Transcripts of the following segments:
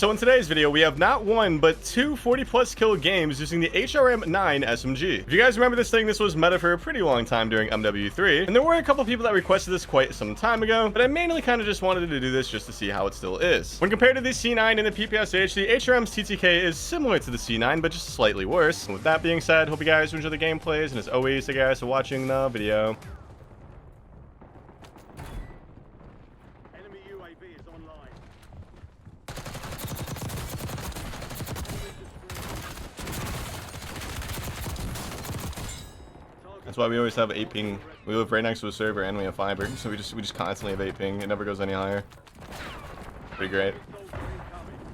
So in today's video, we have not one, but two 40+ kill games using the HRM-9 SMG. If you guys remember this thing, this was meta for a pretty long time during MW3, and there were a couple people that requested this quite some time ago, but I mainly kind of just wanted to do this just to see how it still is. When compared to the C9 and the PPSH, the HRM's TTK is similar to the C9, but just slightly worse. And with that being said, hope you guys enjoy the gameplays, and as always, thank you guys for watching the video. That's why we always have 8 ping. We live right next to a server and we have fiber, so we just constantly have 8 ping. It never goes any higher. Pretty great.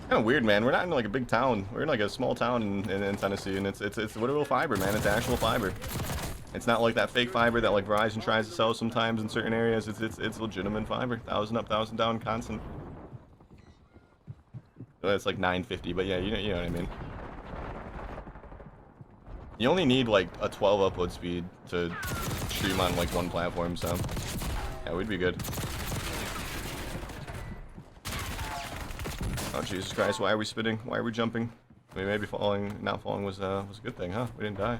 Kind of weird, man. We're not in like a big town. We're in like a small town in Tennessee, and it's literal fiber, man. It's actual fiber. It's not like that fake fiber that like Verizon tries to sell sometimes in certain areas. It's legitimate fiber. 1,000 up, 1,000 down, constant. Well, it's like 950, but yeah, you know what I mean. You only need like a 12 upload speed to stream on like one platform, so yeah, we'd be good. Oh Jesus Christ, why are we spinning? Why are we jumping? I mean, maybe not falling was a good thing, huh? We didn't die.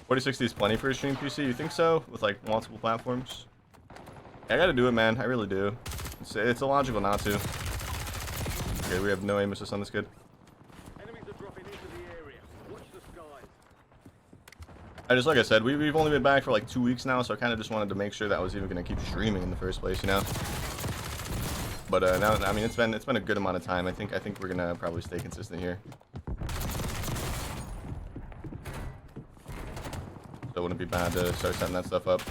4060 is plenty for a stream PC, you think so? With like multiple platforms? Yeah, I gotta do it, man. I really do. It's illogical not to. Okay, we have no aim assist on this kid. Like I said, we've only been back for like 2 weeks now, so I kind of just wanted to make sure that I was even going to keep streaming in the first place, you know. But now, I mean, it's been a good amount of time. I think we're gonna probably stay consistent here. So it wouldn't be bad to start setting that stuff up.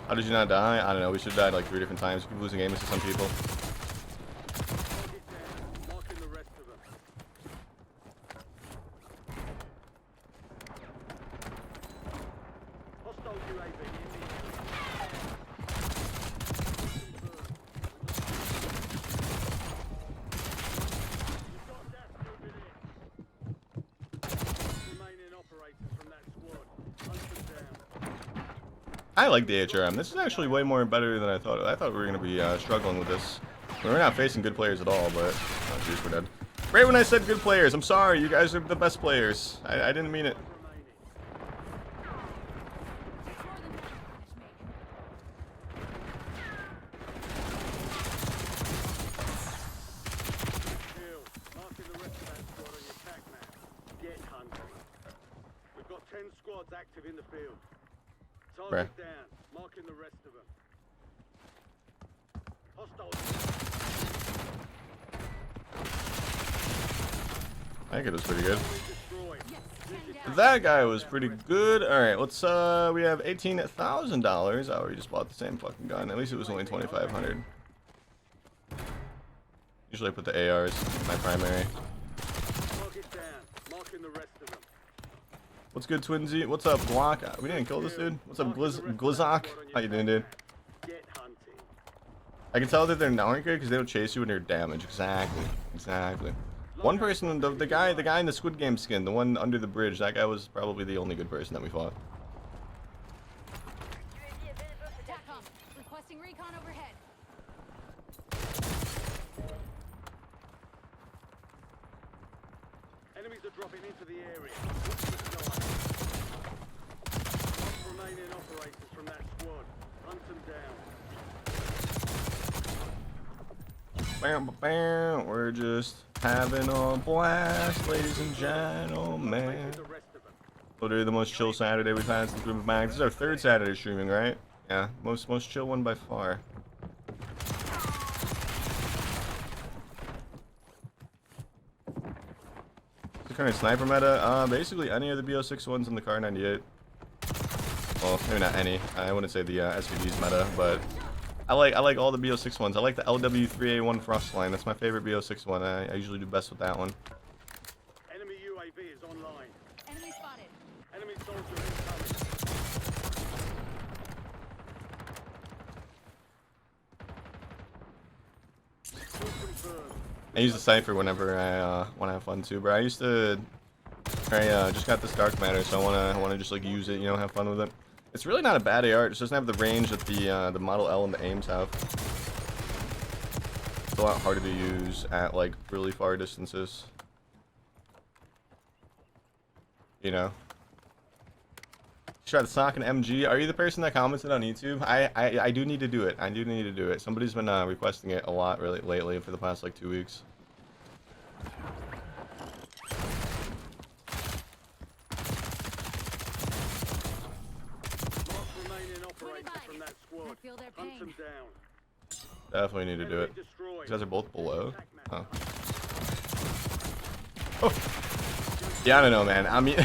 How did you not die? I don't know. We should have died like 3 different times. We keep losing aim to some people. I like the HRM. This is actually way more better than I thought. I thought we were going to be struggling with this. We're not facing good players at all, but... Oh, jeez, we're dead. Right when I said good players. I'm sorry. You guys are the best players. I didn't mean it. We've got 10 squads active in the field. Bruh. Target down, marking the rest of them. Hostiles. I think it was pretty good. That guy was pretty good. Alright, let's we have $18,000. Oh, we just bought the same fucking gun. At least it was only $2,500. Usually I put the ARs in my primary. Target down, marking the rest of them. What's good, Twinsy? What's up, Block? We didn't kill this dude. What's up, Glizok? How you doing, dude? I can tell that they're not good because they don't chase you when they're damaged. Exactly. One person, the guy in the Squid Game skin, the one under the bridge, that guy was probably the only good person that we fought. Requesting recon overhead. Enemies are dropping into the area. Remaining operators from that squad. Hunt them down. Bam, bam. We're just having a blast, ladies and gentlemen. Literally the most chill Saturday we've had since we've been back. This is our 3rd Saturday streaming, right? Yeah, most chill one by far. The current sniper meta, basically any of the Bo6 ones in the Car 98. Well, maybe not any. I wouldn't say the SVD's meta, but I like all the Bo6 ones. I like the LW3A1 Frostline. That's my favorite Bo6 one. I usually do best with that one. Enemy UAV is online. Enemy spotted. Enemy soldier incoming. I use the Cypher whenever I want to have fun too, bro. I just got this dark matter, so I wanna just like use it, you know, have fun with it. It's really not a bad AR. It just doesn't have the range that the Model L and the Aims have. It's a lot harder to use at like really far distances. You know. Try the sock and MG. Are you the person that commented on YouTube? I do need to do it. I do need to do it. Somebody's been requesting it a lot really lately for the past like 2 weeks. Mark remaining operators from that squad. I feel their Hunt pain. them down. Definitely need to do it. Enemy destroyed. These guys are both below. Oh. Oh. Yeah, I don't know, man. I mean,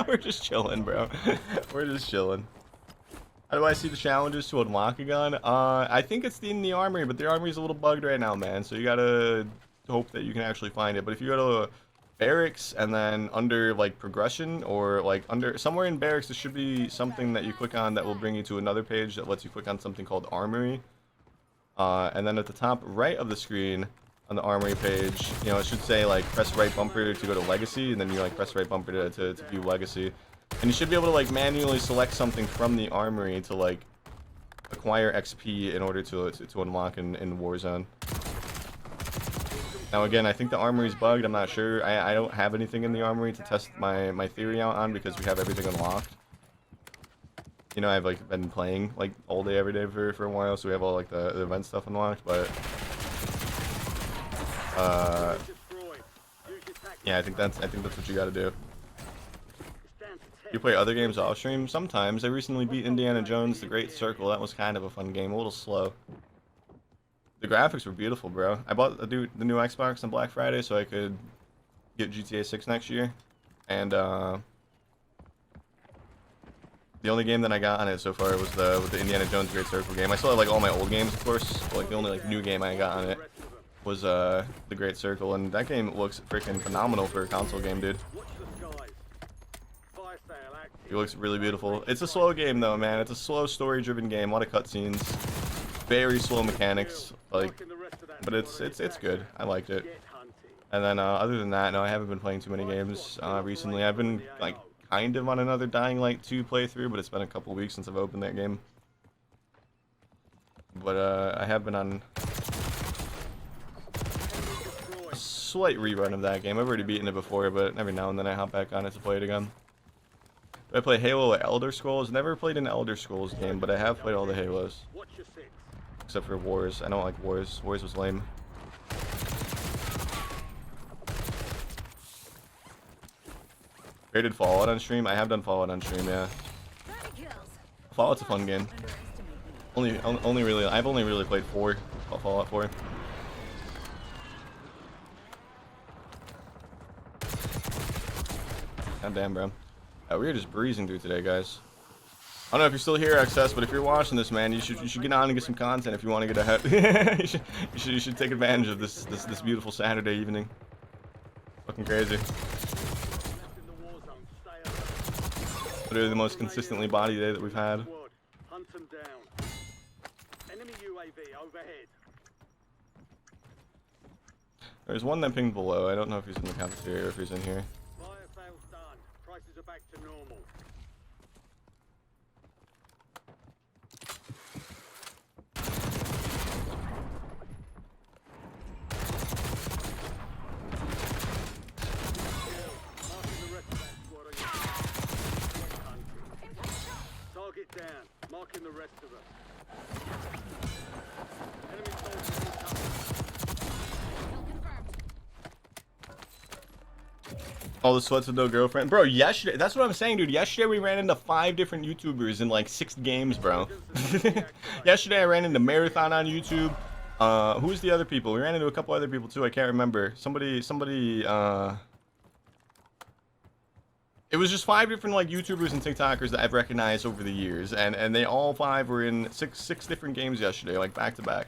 we're just chilling, bro. We're just chilling. How do I see the challenges to unlock a gun? I think it's in the armory, but the armory's a little bugged right now, man. So you gotta hope that you can actually find it. But if you go to barracks and then under like progression or like under somewhere in barracks, there should be something that you click on that will bring you to another page that lets you click on something called armory. And then at the top right of the screen on the armory page, you know, it should say like press right bumper to go to legacy, and then you like press right bumper to view legacy. And you should be able to like manually select something from the armory to like acquire XP in order to unlock in Warzone. Now again, I think the armory is bugged. I'm not sure. I don't have anything in the armory to test my theory out on because we have everything unlocked. You know, I've like been playing like all day every day for a while, so we have all like the event stuff unlocked. But yeah, I think that's what you got to do. You play other games off stream? Sometimes. I recently beat Indiana Jones: The Great Circle. That was kind of a fun game. A little slow. The graphics were beautiful, bro. I bought the new Xbox on Black Friday so I could get GTA 6 next year. And the only game that I got on it so far was the Indiana Jones: Great Circle game. I still have like all my old games, of course. But, like the only like new game I got on it was the Great Circle, and that game looks freaking phenomenal for a console game, dude. It looks really beautiful. It's a slow game though, man. It's a slow story-driven game. A lot of cutscenes, very slow mechanics, like, but it's good. I liked it. And then other than that, no, I haven't been playing too many games recently. I've been like kind of on another Dying Light 2 playthrough, but it's been a couple weeks since I've opened that game. But I have been on a slight rerun of that game. I've already beaten it before, but every now and then I hop back on it to play it again. I play Halo or Elder Scrolls. Never played an Elder Scrolls game, but I have played all the Halos. Except for Wars. I don't like Wars. Wars was lame. Rated Fallout on stream? I have done Fallout on stream, yeah. Fallout's a fun game. I've only really played Fallout 4. God damn, bro. We are just breezing through today, guys. I don't know if you're still here, XS, but if you're watching this, man, you should get on and get some content if you want to get ahead. you should take advantage of this beautiful Saturday evening. Fucking crazy. Literally the most consistently body day that we've had. Hunt them down. Enemy UAV overhead. There's one that pinged below. I don't know if he's in the cafeteria or if he's in here. Fire sales done. Prices are back to normal. Target down. Marking the rest of them. Enemy soldiers incoming. All the sweats with no girlfriend. Bro, yesterday, that's what I'm saying, dude. Yesterday we ran into 5 different YouTubers in like 6 games, bro. Yesterday I ran into Marathon on YouTube. Who's the other people? We ran into a couple other people too. I can't remember. Somebody, it was just 5 different like YouTubers and TikTokers that I've recognized over the years, and they all 5 were in six different games yesterday, like back to back.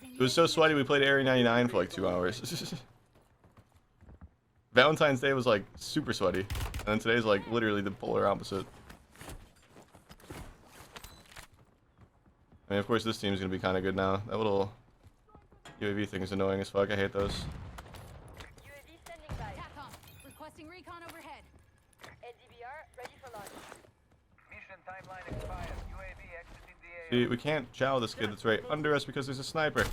It was so sweaty. We played Area 99 for like 2 hours. Valentine's Day was like super sweaty, and then today's like literally the polar opposite. I mean, of course, this team's gonna be kind of good now. That little UAV thing is annoying as fuck. I hate those. UAV standing by. Requesting recon overhead. LDBR ready for launch. See, we can't chow this kid that's right under us because there's a sniper.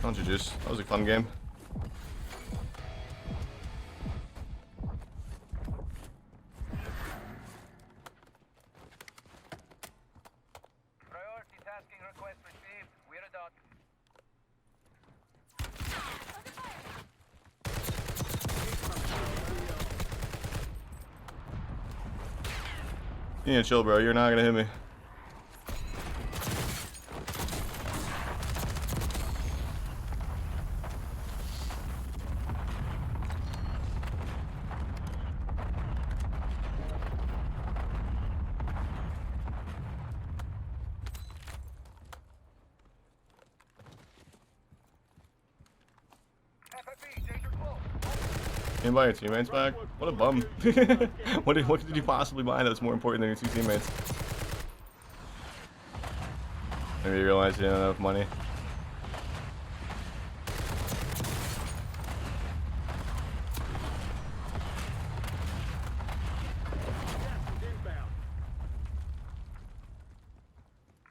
Don't you just? That was a fun game. Priority tasking request received. We're done. Yeah, chill, bro. You're not gonna hit me. FFE, danger close. Can't buy your teammates back? What a bum. What did you possibly buy that's more important than your two teammates? Maybe you realize you didn't have enough money. Inbound.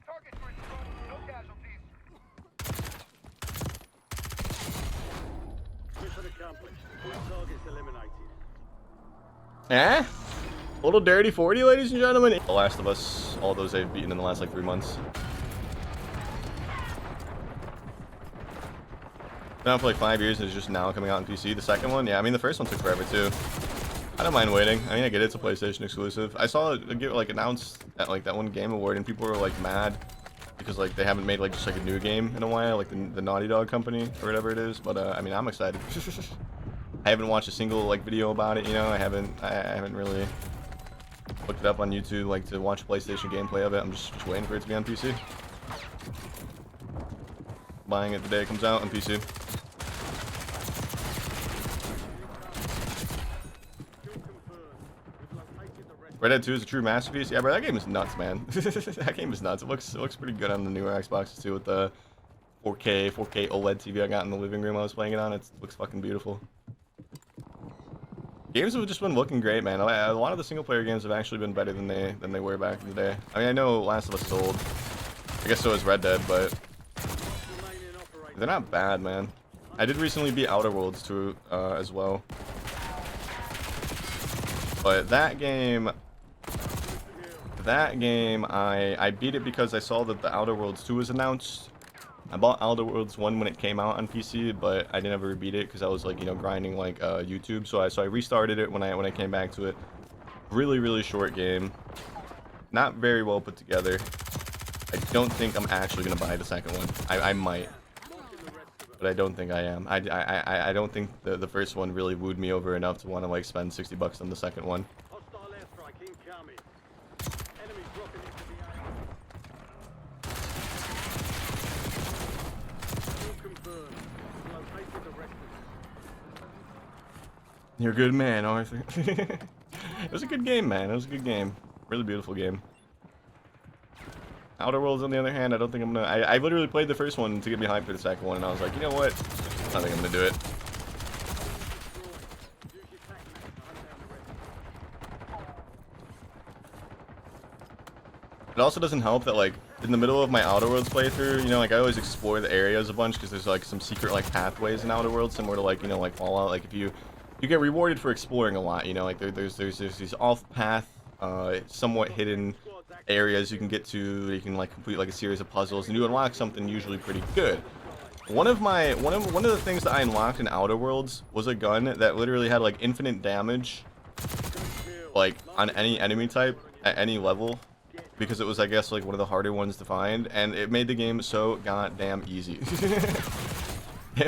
Target grid strong. No casualties. Mission accomplished. All targets eliminated. Eh? A little dirty 40, ladies and gentlemen. The Last of Us, all those I've beaten in the last like 3 months. Been out for like 5 years and it's just now coming out on PC. The second one, yeah, I mean the first one took forever too. I don't mind waiting. I mean I get it's a PlayStation exclusive. I saw it get like announced at like that one Game Award and people were like mad because like they haven't made like just like a new game in a while, like the Naughty Dog company or whatever it is. But I mean I'm excited. I haven't watched a single like video about it, you know. I haven't really looked it up on YouTube like to watch PlayStation gameplay of it. I'm just waiting for it to be on PC. Buying it the day it comes out on PC. Red Dead 2 is a true masterpiece. Yeah, bro, that game is nuts, man. That game is nuts. It looks pretty good on the newer Xboxes too with the 4K OLED TV I got in the living room I was playing it on. It looks fucking beautiful. Games have just been looking great, man. A lot of the single player games have actually been better than they were back in the day. I mean, I know Last of Us is old. I guess so is Red Dead, but they're not bad, man. I did recently beat Outer Worlds too, as well. But that game, I beat it because I saw that the Outer Worlds 2 was announced. I bought Outer Worlds 1 when it came out on PC, but I didn't ever beat it because I was like, you know, grinding like YouTube. So I restarted it when I came back to it. Really short game. Not very well put together. I don't think I'm actually gonna buy the second one. I might, but I don't think I am. I don't think the first one really wooed me over enough to want to like spend $60 on the second one. Hostile airstrike incoming. Enemy dropping into the air. All confirmed. Located the rest of them. You're a good man, Arthur. It was a good game, man. It was a good game. Really beautiful game. Outer Worlds, on the other hand, I don't think I'm gonna. I literally played the first one to get me hyped for the second one, and I was like, you know what? I don't think I'm gonna do it. Use your tac map to hunt down the rest. It also doesn't help that like in the middle of my Outer Worlds playthrough, you know, like I always explore the areas a bunch because there's like some secret like pathways in Outer Worlds, similar to like, you know, like Fallout. Like if you get rewarded for exploring a lot, you know, like there's these off path, somewhat hidden areas you can get to. You can like complete like a series of puzzles and you unlock something usually pretty good. One of the things that I unlocked in Outer Worlds was a gun that literally had like infinite damage, like on any enemy type at any level, because it was, I guess, like one of the harder ones to find, and it made the game so goddamn easy.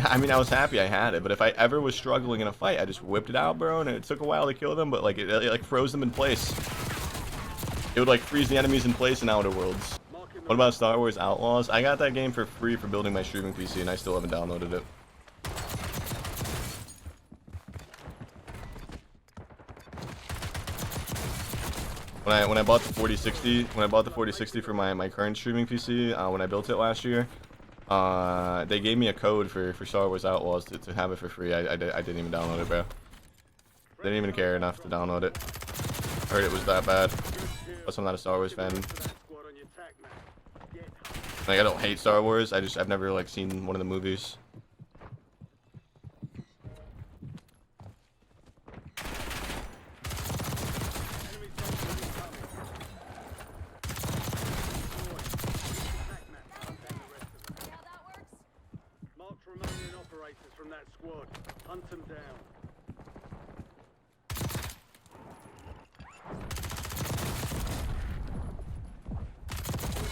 I mean, I was happy I had it, but if I ever was struggling in a fight, I just whipped it out, bro, and it took a while to kill them, but like it like froze them in place. It would like freeze the enemies in place in Outer Worlds. What about Star Wars Outlaws? I got that game for free for building my streaming PC, and I still haven't downloaded it. When I bought the 4060, for my current streaming PC, when I built it last year, they gave me a code for Star Wars Outlaws to have it for free. I didn't even download it, bro. Didn't even care enough to download it. Heard it was that bad. Plus, I'm not a Star Wars fan. That squad on your tac map. Get Like, I don't hate Star Wars. I've never like seen one of the movies. enemy soldiers incoming. Tac map. Hunt down the rest of them. See how that works? Mark remaining operators from that squad. Hunt them down.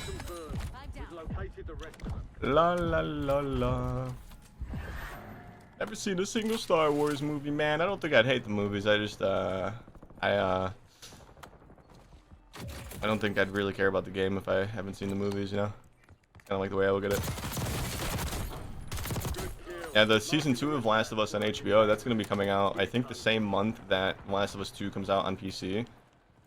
Confirmed. Flag down. We've located the rest of them. La la la la. Never seen a single Star Wars movie, man. I don't think I'd hate the movies. I don't think I'd really care about the game if I haven't seen the movies, you know? Kinda like the way I look at it. Good kill. Yeah, the season 2 of Last of Us on HBO, that's gonna be coming out, I think, the same month that Last of Us 2 comes out on PC.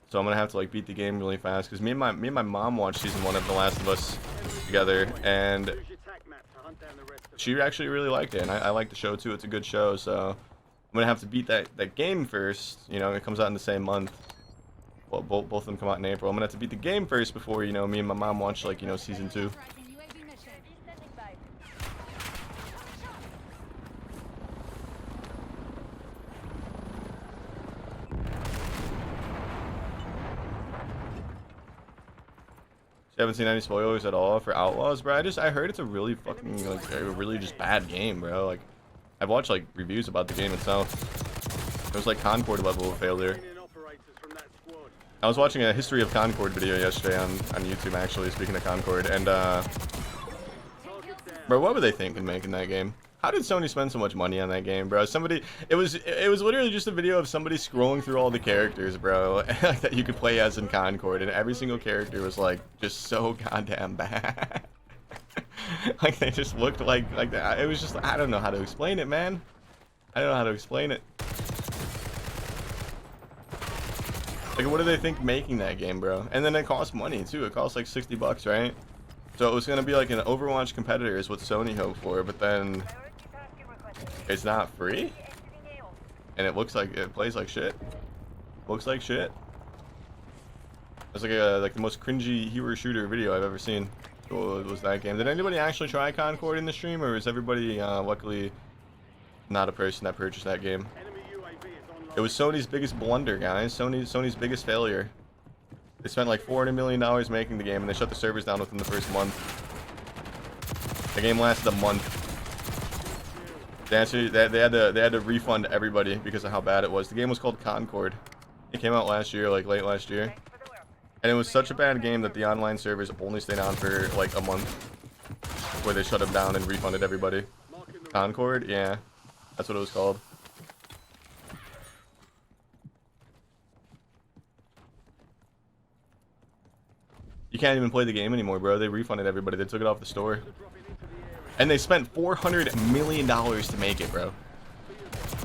So I'm gonna have to like beat the game really fast, because me and my mom watched season 1 of The Last of Us together, and Use your tac map to hunt down the rest of them. she actually really liked it, and I like the show too. It's a good show, so I'm gonna have to beat that game first. You know, it comes out in the same month. Well, both of them come out in April. I'm gonna have to beat the game first before, you know, me and my mom watch like, you know, season 2. Authorizing UAV mission. You haven't seen any spoilers at all for Outlaws, bro? I heard it's a really fucking like a really just bad game, bro. Like, I've watched like reviews about the game itself. It was like Concord level of failure. Remaining operators from that squad. I was watching a history of Concord video yesterday on YouTube, actually, speaking of Concord, and Target down. bro, what were they thinking making that game? How did Sony spend so much money on that game, bro? It was literally just a video of somebody scrolling through all the characters, bro, that you could play as in Concord, and every single character was like just so goddamn bad. Like they just looked like that. It was just, I don't know how to explain it, man. I don't know how to explain it. Like, what do they think making that game, bro? And then it costs money too. It costs like $60, right? So it was gonna be like an Overwatch competitor, is what Sony hoped for, but then it's not free, and it looks like it plays like shit. Looks like shit. It's like the most cringy hero shooter video I've ever seen. So it was that game. Did anybody actually try Concord in the stream, or is everybody luckily not a person that purchased that game? Enemy UAV is online. It was Sony's biggest blunder, guys. Sony's biggest failure. They spent like $400 million making the game, and they shut the servers down within the first month. The game lasted a month. They had to refund everybody because of how bad it was. The game was called Concord. It came out last year, like late last year, and it was such a bad game that the online servers only stayed on for like a month, where they shut them down and refunded everybody. Marking the Concord, yeah, that's what it was called. You can't even play the game anymore, bro. They refunded everybody. They took it off the store. dropping into the area. And they spent $400 million to make it, bro.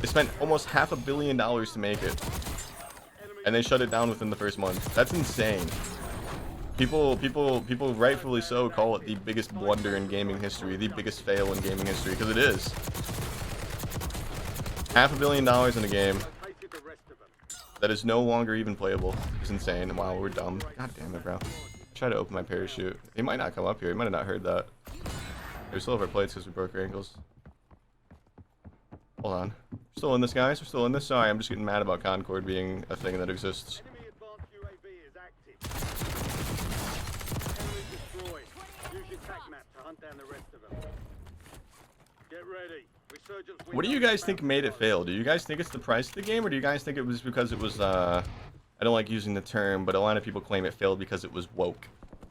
They spent almost $500 million to make it. And they shut it down within the first month. That's insane. People rightfully so call it the biggest blunder in gaming history, the biggest fail in gaming history, because it is. $500 million in a game Located the rest of them. that is no longer even playable. It's insane. Wow, we're dumb. God damn it, bro. Try to open my parachute. He might not come up here. He might have not heard that. We still have our plates because we broke our ankles. Hold on. We're still in this, guys. We're still in this. Sorry, I'm just getting mad about Concord being a thing that exists. Enemy advanced UAV is active. Enemy destroyed. Use your tac map to hunt down the rest of them. Get ready. Resurgence What do you guys think made it fail? Do you guys think it's the price of the game, or do you guys think it was because it was, I don't like using the term, but a lot of people claim it failed because it was woke.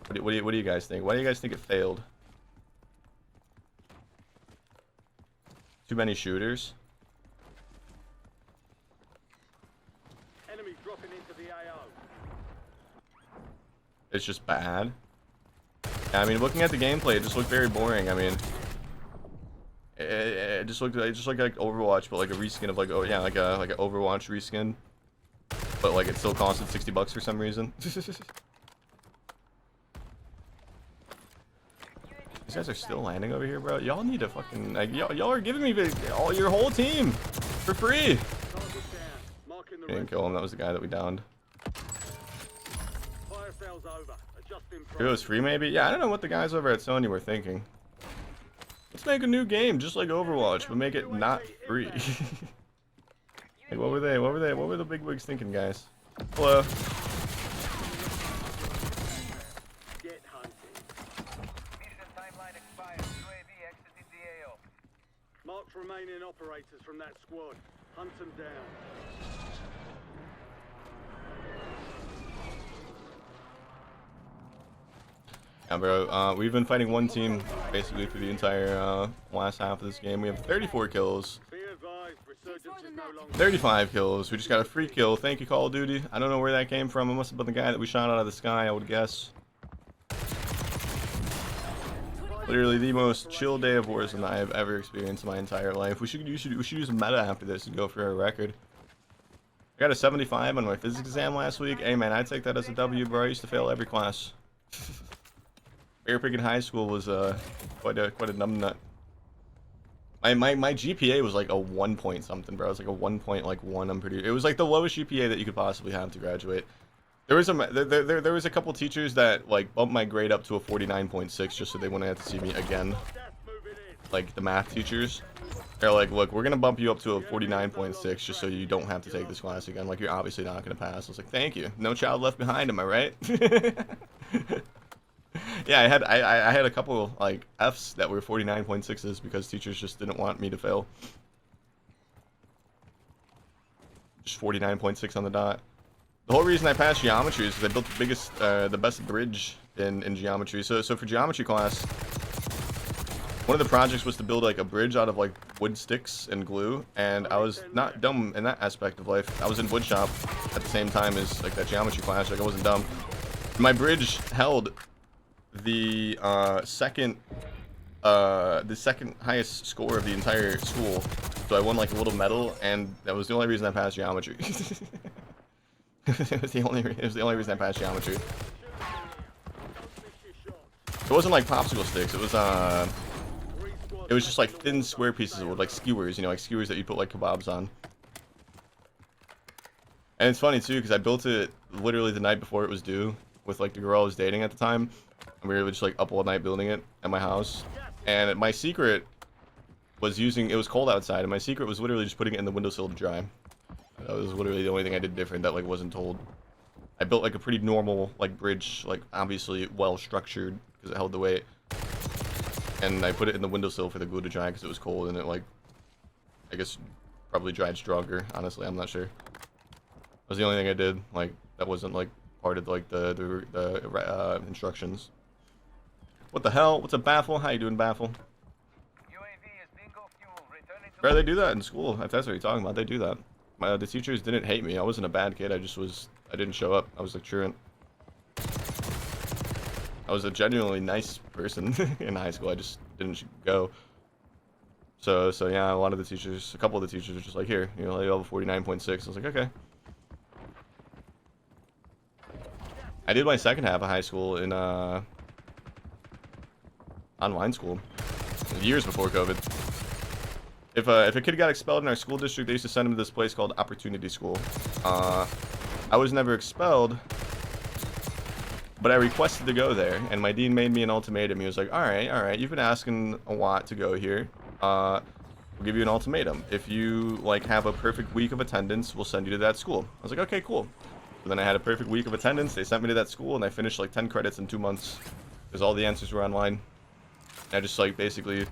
What do you guys think? Why do you guys think it failed? Too many shooters? Enemy dropping into the AO. It's just bad. I mean, looking at the gameplay, it just looked very boring. I mean, it just looked like Overwatch, but like a reskin of like, oh yeah, like an Overwatch reskin, but like it still costed $60 for some reason. These guys are still landing over here, bro. Y'all need to fucking like, y'all are giving me all your whole team for free. Target down. Marking the We didn't rest. kill him. That was the guy that we downed. Fire sale's over. Adjusting If it was free, maybe? Yeah, I don't know what the guys over at Sony were thinking. Let's make a new game, just like Overwatch, but make it not free. Like, what were the big wigs thinking, guys? Hello. Get hunted. Mission timeline expired. UAV exited the AO. Mark remaining operators from that squad. Hunt them down. Yeah, bro, we've been fighting one team basically for the entire last half of this game. We have 34 kills, Be advised, resurgence is no longer 35 kills. We just got a free kill. Thank you, Call of Duty. I don't know where that came from. It must have been the guy that we shot out of the sky, I would guess. Literally the most chill day of Warzone I have ever experienced in my entire life. We should use meta after this and go for a record. I got a 75 on my physics exam last week. Hey man, I'd take that as a W, bro. I used to fail every class. Bearpig in high school was quite a numbnut. My GPA was like a 1 point something, bro. It was like a 1.1. I'm pretty. It was like the lowest GPA that you could possibly have to graduate. There was a couple teachers that like bumped my grade up to a 49.6 just so they wouldn't have to see me again. gas moving in. Like the math teachers, they're like, look, we're gonna bump you up to a 49.6 just so you don't have to take this class again. Like you're obviously not gonna pass. I was like, thank you. No child left behind. Am I right? Yeah, I had a couple like Fs that were 49.6s because teachers just didn't want me to fail. Just 49.6 on the dot. The whole reason I passed geometry is because I built the best bridge in geometry. So for geometry class, one of the projects was to build like a bridge out of like wood sticks and glue, and I was not dumb in that aspect of life. I was in woodshop at the same time as like that geometry class. Like I wasn't dumb. My bridge held the second highest score of the entire school, so I won like a little medal, and that was the only reason I passed geometry. It was the only reason I passed geometry. It wasn't like popsicle sticks. It was just like thin square pieces of wood, like skewers, you know, like skewers that you put like kebabs on. And it's funny too because I built it literally the night before it was due with like the girl I was dating at the time. And we were just like up all night building it at my house. And my secret was it was cold outside, and my secret was literally just putting it in the windowsill to dry. That was literally the only thing I did different that like wasn't told. I built like a pretty normal like bridge, like obviously well structured because it held the weight. And I put it in the windowsill for the glue to dry because it was cold, and it like, I guess probably dried stronger. Honestly, I'm not sure. That was the only thing I did. Like that wasn't like part of like the instructions. What the hell? What's a baffle? How you doing, baffle? UAV is bingo fuel. Returning to Bro, they do that in school. If that's what you're talking about, they do that. The teachers didn't hate me. I wasn't a bad kid. I didn't show up. I was like truant. I was a genuinely nice person in high school. I just didn't go. So yeah, a couple of the teachers were just like, here, you know, you have a 49.6. I was like, okay. I did my second half of high school in online school, years before COVID. If a kid got expelled in our school district, they used to send him to this place called Opportunity School. I was never expelled, but I requested to go there, and my dean made me an ultimatum. He was like, all right, you've been asking a lot to go here. We'll give you an ultimatum. If you like have a perfect week of attendance, we'll send you to that school. I was like, okay, cool. So then I had a perfect week of attendance. They sent me to that school, and I finished like 10 credits in 2 months because all the answers were online. I just like basically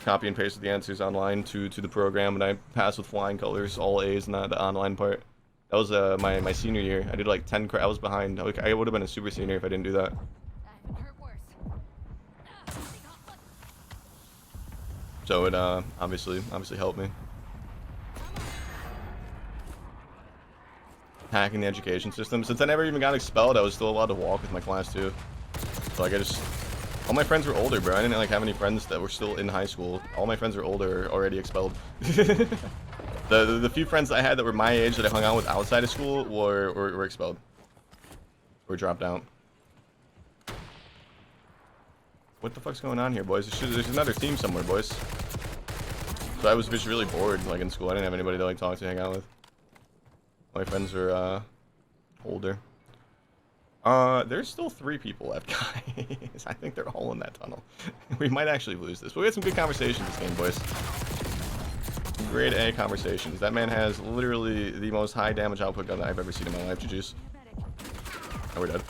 copy and pasted the answers online to the program, and I passed with flying colors, all A's in the online part. That was my senior year. I did like 10 credits. I was behind. I would have been a super senior if I didn't do that. I haven't hurt worse. So it obviously helped me. Hacking the education system. Since I never even got expelled, I was still allowed to walk with my class too. So like all my friends were older, bro. I didn't like have any friends that were still in high school. All my friends were older, already expelled. The few friends I had that were my age that I hung out with outside of school were expelled. Or dropped out. What the fuck's going on here, boys? There's another team somewhere, boys. So I was just really bored, like in school. I didn't have anybody to like talk to, hang out with. My friends were older. There's still 3 people left, guys. I think they're all in that tunnel. We might actually lose this. We'll get some good conversations this game, boys. Grade A conversations. That man has literally the most high damage output gun that I've ever seen in my life. GG's. Oh, we're dead.